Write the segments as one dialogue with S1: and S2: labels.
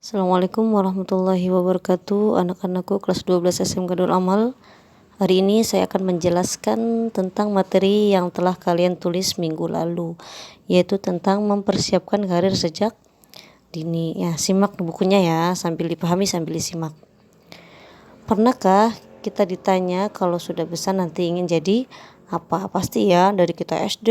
S1: Assalamualaikum warahmatullahi wabarakatuh. Anak-anakku kelas 12 SMK Nurul Amal. Hari ini saya akan menjelaskan tentang materi yang telah kalian tulis minggu lalu, yaitu tentang mempersiapkan karir sejak dini. Ya, simak bukunya ya, sambil dipahami sambil disimak. Pernahkah kita ditanya kalau sudah besar nanti ingin jadi apa? Pasti ya, dari kita SD,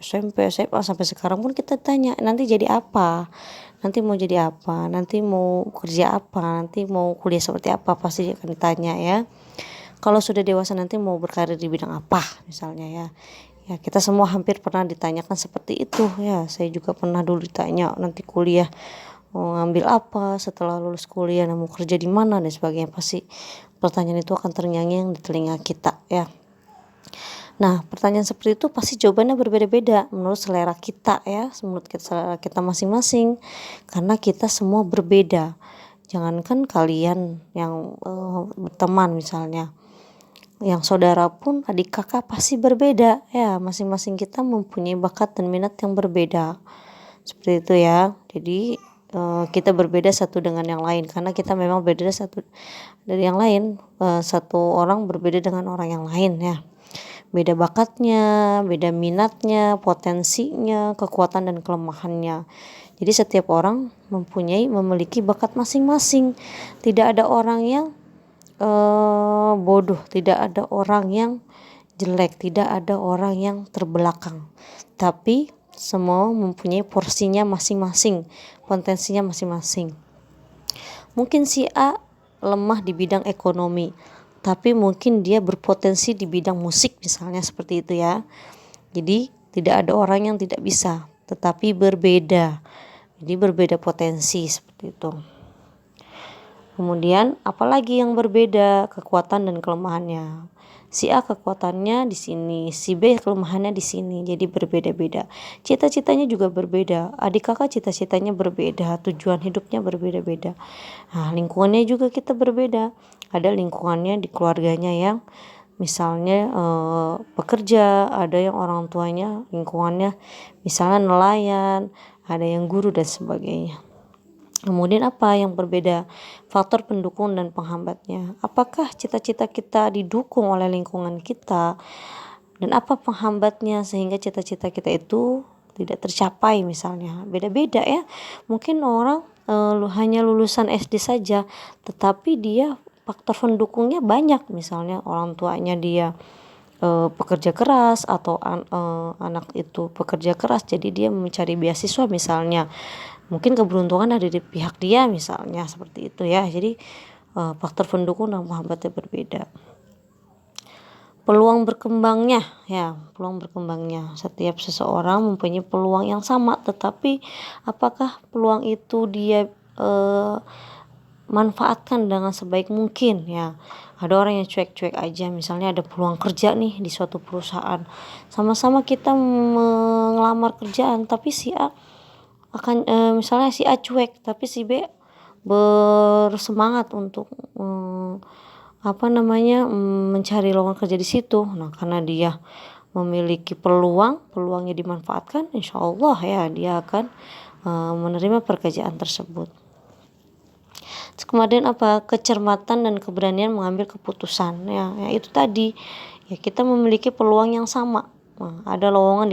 S1: SMP, SMA sampai sekarang pun kita tanya nanti jadi apa? Nanti mau jadi apa, nanti mau kerja apa, nanti mau kuliah seperti apa, pasti akan ditanya ya. Kalau sudah dewasa nanti mau berkarir di bidang apa misalnya ya. Ya, kita semua hampir pernah ditanyakan seperti itu ya. Saya juga pernah dulu ditanya nanti kuliah mau ngambil apa, setelah lulus kuliah mau kerja di mana dan sebagainya. Pasti pertanyaan itu akan terngiang-ngiang di telinga kita ya. Nah, pertanyaan seperti itu pasti jawabannya berbeda-beda menurut selera kita ya, menurut selera kita masing-masing, karena kita semua berbeda. Jangankan kalian yang berteman misalnya, yang saudara pun adik kakak pasti berbeda ya, masing-masing kita mempunyai bakat dan minat yang berbeda. Seperti itu ya. Jadi kita berbeda satu dengan yang lain karena kita memang berbeda satu dari yang lain. Satu orang berbeda dengan orang yang lain ya. Beda bakatnya, beda minatnya, potensinya, kekuatan dan kelemahannya. Jadi setiap orang memiliki bakat masing-masing. Tidak ada orang yang bodoh, tidak ada orang yang jelek, tidak ada orang yang terbelakang. Tapi semua mempunyai porsinya masing-masing, potensinya masing-masing. Mungkin si A lemah di bidang ekonomi, tapi mungkin dia berpotensi di bidang musik misalnya, seperti itu ya. Jadi tidak ada orang yang tidak bisa, tetapi berbeda. Jadi berbeda potensi seperti itu. Kemudian apalagi yang berbeda, kekuatan dan kelemahannya. Si A kekuatannya di sini, si B kelemahannya di sini. Jadi berbeda-beda. Cita-citanya juga berbeda. Adik kakak cita-citanya berbeda, tujuan hidupnya berbeda-beda. Nah, lingkungannya juga kita berbeda. Ada lingkungannya di keluarganya yang misalnya pekerja, ada yang orang tuanya lingkungannya misalnya nelayan, ada yang guru dan sebagainya. Kemudian apa yang berbeda? Faktor pendukung dan penghambatnya. Apakah cita-cita kita didukung oleh lingkungan kita? Dan apa penghambatnya sehingga cita-cita kita itu tidak tercapai misalnya? Beda-beda ya. Mungkin orang hanya lulusan SD saja, tetapi dia faktor pendukungnya banyak. Misalnya orang tuanya dia pekerja keras atau anak itu pekerja keras, jadi dia mencari beasiswa misalnya. Mungkin keberuntungan ada di pihak dia misalnya, seperti itu ya. Jadi faktor pendukung dan penghambatnya berbeda. Peluang berkembangnya ya, peluang berkembangnya. Setiap seseorang mempunyai peluang yang sama, tetapi apakah peluang itu dia manfaatkan dengan sebaik mungkin ya. Ada orang yang cuek-cuek aja, misalnya ada peluang kerja nih di suatu perusahaan, sama-sama kita mengelamar kerjaan, tapi si A akan misalnya si A cuek, tapi si B bersemangat untuk mencari lowongan kerja di situ. Nah, karena dia memiliki peluangnya dimanfaatkan, insya Allah ya dia akan menerima pekerjaan tersebut. Kemudian apa? Kecermatan dan keberanian mengambil keputusan ya itu tadi ya, kita memiliki peluang yang sama. Nah, ada lowongan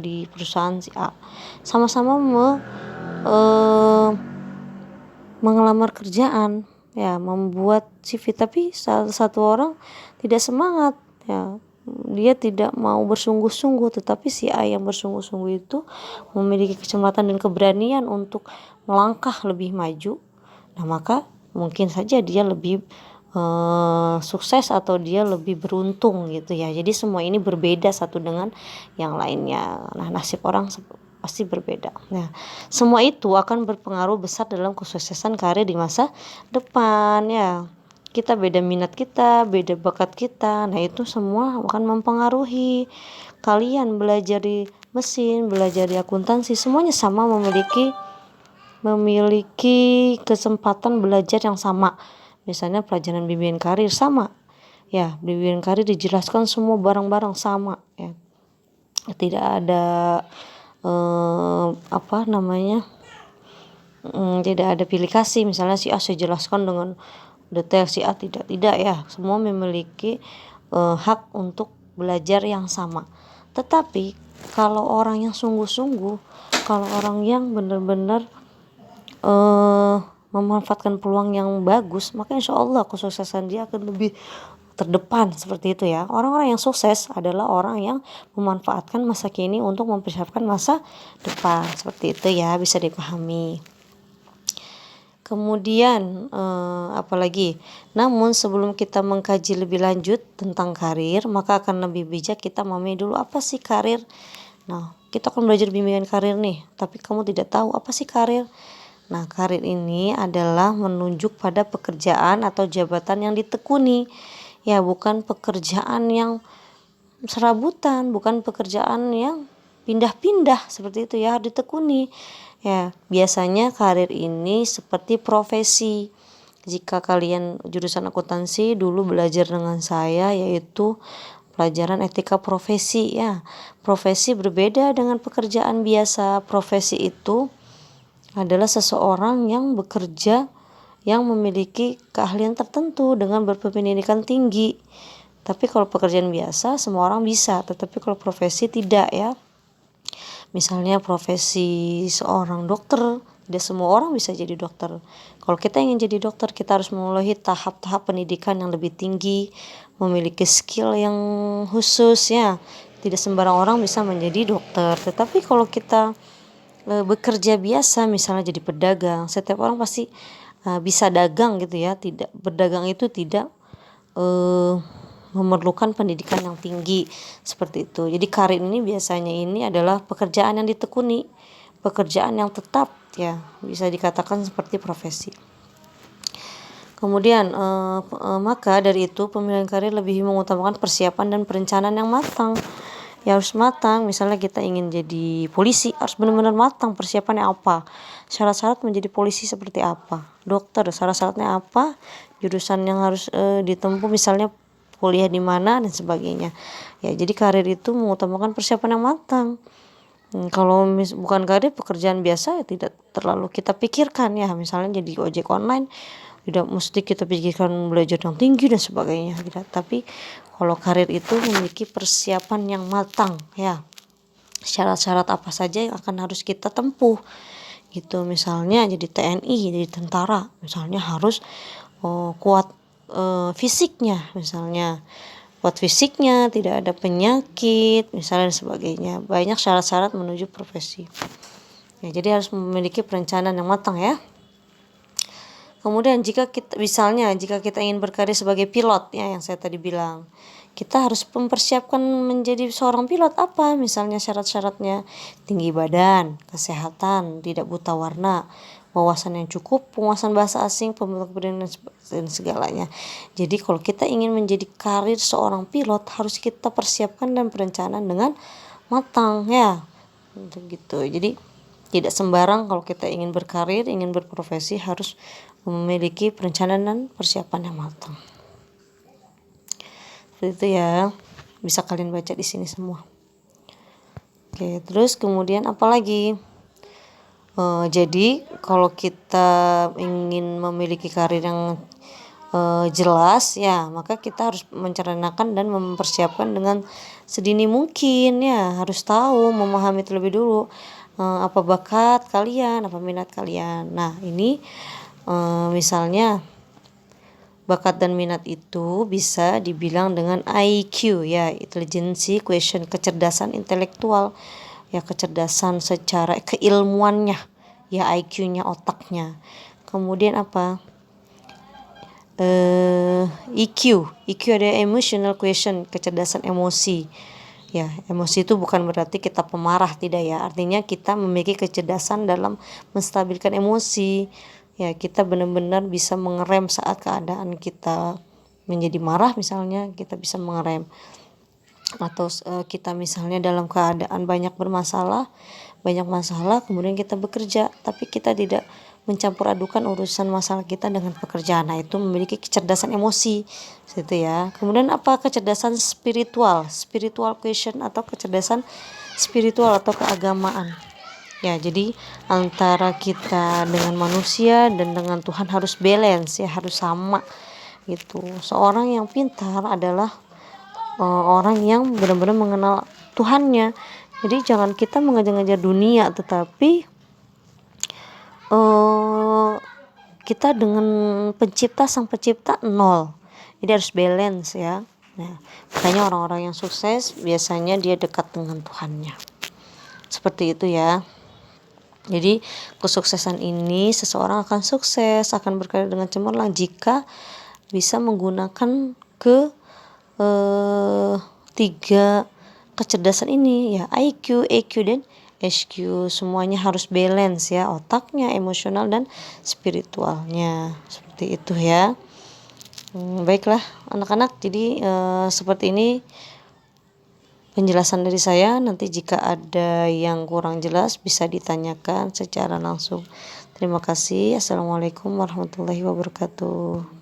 S1: di perusahaan si A, sama-sama mengelamar kerjaan ya, membuat CV, tapi salah satu orang tidak semangat ya, dia tidak mau bersungguh-sungguh, tetapi si A yang bersungguh-sungguh itu memiliki kecermatan dan keberanian untuk melangkah lebih maju. Nah, maka mungkin saja dia lebih sukses atau dia lebih beruntung gitu ya. Jadi semua ini berbeda satu dengan yang lainnya. Nah, nasib orang pasti berbeda. Nah, semua itu akan berpengaruh besar dalam kesuksesan karir di masa depan ya. Kita beda minat kita, beda bakat kita. Nah, itu semua akan mempengaruhi. Kalian belajar di mesin, belajar di akuntansi, semuanya sama memiliki kesempatan belajar yang sama. Misalnya pelajaran bimbingan karir sama ya, bimbingan karir dijelaskan semua barang-barang sama ya, tidak ada tidak ada pilih kasih, misalnya si A saya jelaskan dengan detail, si A tidak ya, semua memiliki hak untuk belajar yang sama. Tetapi kalau orang yang sungguh-sungguh, kalau orang yang benar-benar memanfaatkan peluang yang bagus, maka insya Allah kesuksesan dia akan lebih terdepan, seperti itu ya. Orang-orang yang sukses adalah orang yang memanfaatkan masa kini untuk mempersiapkan masa depan, seperti itu ya, bisa dipahami. Kemudian apalagi, namun sebelum kita mengkaji lebih lanjut tentang karir, maka akan lebih bijak kita memahami dulu apa sih karir. Nah, kita akan belajar bimbingan karir nih, tapi kamu tidak tahu apa sih karir. Nah, karir ini adalah menunjuk pada pekerjaan atau jabatan yang ditekuni. Ya, bukan pekerjaan yang serabutan, bukan pekerjaan yang pindah-pindah, seperti itu ya, harus ditekuni. Ya, biasanya karir ini seperti profesi. Jika kalian jurusan akuntansi dulu belajar dengan saya, yaitu pelajaran etika profesi ya. Profesi berbeda dengan pekerjaan biasa. Profesi itu adalah seseorang yang bekerja, yang memiliki keahlian tertentu dengan berpendidikan tinggi. Tapi kalau pekerjaan biasa semua orang bisa, tetapi kalau profesi tidak ya. Misalnya profesi seorang dokter, tidak semua orang bisa jadi dokter. Kalau kita ingin jadi dokter, kita harus melalui tahap-tahap pendidikan yang lebih tinggi, memiliki skill yang khusus ya. Tidak sembarang orang bisa menjadi dokter. Tetapi kalau kita bekerja biasa, misalnya jadi pedagang, setiap orang pasti bisa dagang gitu ya. Tidak, berdagang itu tidak memerlukan pendidikan yang tinggi, seperti itu. Jadi karir ini biasanya ini adalah pekerjaan yang ditekuni, pekerjaan yang tetap ya, bisa dikatakan seperti profesi. Kemudian maka dari itu pemilihan karir lebih mengutamakan persiapan dan perencanaan yang matang. Ya harus matang. Misalnya kita ingin jadi polisi, harus benar-benar matang persiapannya apa, syarat-syarat menjadi polisi seperti apa. Dokter, syarat-syaratnya apa, jurusan yang harus ditempuh, misalnya kuliah di mana dan sebagainya. Ya, jadi karir itu mengutamakan persiapan yang matang. Kalau bukan karir, pekerjaan biasa ya tidak terlalu kita pikirkan ya, misalnya jadi ojek online, tidak mesti kita pikirkan belajar yang tinggi dan sebagainya gitu. Tapi kalau karir itu memiliki persiapan yang matang ya, syarat-syarat apa saja yang akan harus kita tempuh gitu. Misalnya jadi TNI, jadi tentara, misalnya harus kuat fisiknya, misalnya kuat fisiknya, tidak ada penyakit misalnya dan sebagainya. Banyak syarat-syarat menuju profesi ya, jadi harus memiliki perencanaan yang matang ya. Kemudian jika kita ingin berkarir sebagai pilot ya, yang saya tadi bilang, kita harus mempersiapkan menjadi seorang pilot apa, misalnya syarat-syaratnya tinggi badan, kesehatan, tidak buta warna, wawasan yang cukup, penguasaan bahasa asing, pembentukan dan segalanya. Jadi kalau kita ingin menjadi karir seorang pilot, harus kita persiapkan dan perencanaan dengan matang ya, gitu. Jadi tidak sembarang kalau kita ingin berkarir, ingin berprofesi, harus memiliki perencanaan dan persiapan yang matang. Seperti itu ya, bisa kalian baca di sini semua. Oke, terus kemudian apa lagi? Jadi kalau kita ingin memiliki karir yang jelas ya, maka kita harus mencernakan dan mempersiapkan dengan sedini mungkin ya. Harus tahu, memahami terlebih dulu apa bakat kalian, apa minat kalian. Nah ini misalnya bakat dan minat itu bisa dibilang dengan IQ ya, intelijensi question, kecerdasan intelektual ya, kecerdasan secara keilmuannya ya, IQ-nya, otaknya. Kemudian apa? EQ ada emotional question, kecerdasan emosi ya. Emosi itu bukan berarti kita pemarah, tidak ya, artinya kita memiliki kecerdasan dalam menstabilkan emosi ya. Kita benar-benar bisa mengerem saat keadaan kita menjadi marah, misalnya kita bisa mengerem. Atau kita misalnya dalam keadaan banyak masalah, kemudian kita bekerja, tapi kita tidak mencampur adukan urusan masalah kita dengan pekerjaan. Nah itu memiliki kecerdasan emosi, gitu ya. Kemudian apa? Kecerdasan spiritual question atau kecerdasan spiritual atau keagamaan. Ya, jadi antara kita dengan manusia dan dengan Tuhan harus balance ya, harus sama gitu. Seorang yang pintar adalah orang yang benar-benar mengenal Tuhannya. Jadi jangan kita mengejar-ngejar dunia, tetapi kita dengan sang pencipta nol. Jadi harus balance ya. Nah, makanya orang-orang yang sukses biasanya dia dekat dengan Tuhannya. Seperti itu ya. Jadi kesuksesan ini, seseorang akan sukses, akan berkarya dengan cemerlang jika bisa menggunakan tiga kecerdasan ini ya, IQ, EQ dan SQ. Semuanya harus balance ya, otaknya, emosional dan spiritualnya. Seperti itu ya. Baiklah anak-anak, jadi seperti ini penjelasan dari saya. Nanti jika ada yang kurang jelas bisa ditanyakan secara langsung. Terima kasih. Assalamualaikum warahmatullahi wabarakatuh.